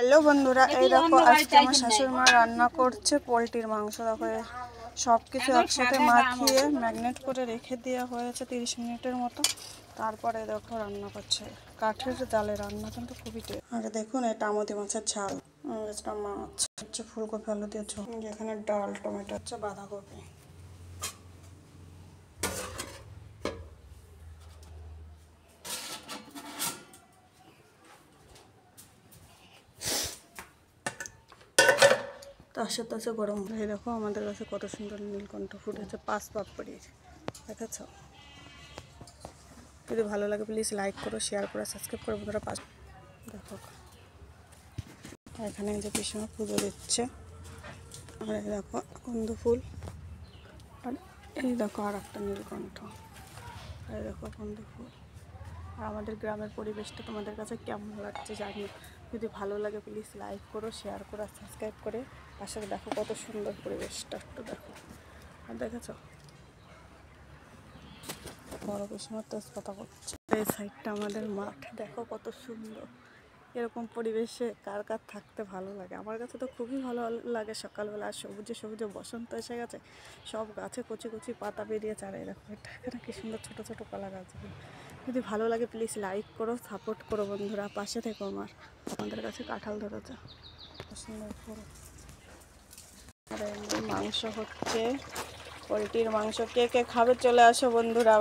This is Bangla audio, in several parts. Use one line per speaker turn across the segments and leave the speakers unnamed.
হ্যালো বন্ধুরা, এই দেখো আজকে আমার শাশুড়ি মা রান্না করছে পোলট্রির মাংস। দেখো সব কিছু একসাথে মাখিয়ে ম্যাগনেট করে রেখে দেওয়া হয়েছে 30 মিনিটের মতো। তারপরে দেখো রান্না করছে, কাঠের জালে রান্না, কিন্তু খুবই টেস্ট। আর দেখুন এটা আমুদি মাছের ঝাল, এটা মাছ হচ্ছে, ফুলকপি আলু দিয়ে ঝোল, যেখানে ডাল, টমেটো হচ্ছে, বাঁধাকপি। তার সাথে আছে গরম। এই দেখো আমাদের কাছে কত সুন্দর নীলকণ্ঠ ফুটেছে, 5 পাপড়ি, দেখেছ? যদি ভালো লাগে প্লিজ লাইক করো, শেয়ার করো, সাবস্ক্রাইব করো বন্ধুরা। পাশ দেখো এখানে যে পিসমা পুজো দিচ্ছে, আর এই দেখো কুন্দ ফুল, আর এই দেখো আর একটা নীলকণ্ঠ, এই দেখো কুন্দ ফুল। আর আমাদের গ্রামের পরিবেশটা তোমাদের কাছে কেমন লাগছে জানি। যদি ভালো লাগে প্লিজ লাইক করো, শেয়ার করো, সাবস্ক্রাইব করে আসলে দেখো কত সুন্দর পরিবেশটা, একটু দেখো। আর দেখেছো বড় পিসমা তেজপাতা করছে। এই সাইডটা আমাদের মাঠ, দেখো কত সুন্দর। এরকম পরিবেশে কার কার থাকতে ভালো লাগে? আমার কাছে তো খুবই ভালো লাগে। সকালবেলা সবুজে সবুজে বসন্ত এসে গেছে, সব গাছে কচি কচি পাতা বেরিয়ে চারাই দেখো। এটা এখানে কি সুন্দর ছোটো ছোটো কলা গাছগুলো। যদি ভালো লাগে প্লিজ লাইক করো, সাপোর্ট করো বন্ধুরা, পাশে থেকো আমার। আমাদের কাছে কাঁঠাল ধরেছে, সুন্দর ফুল। আর মাংস হচ্ছে, পোলট্রির মাংস। কে কে খাবে চলে আসো বন্ধুরা।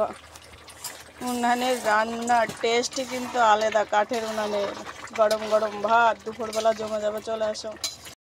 উনানের রান্নার টেস্টই কিন্তু আলাদা, কাঠের উনানের গরম গরম ভাত দুপুরবেলা জমে যাবে, চলে আসো।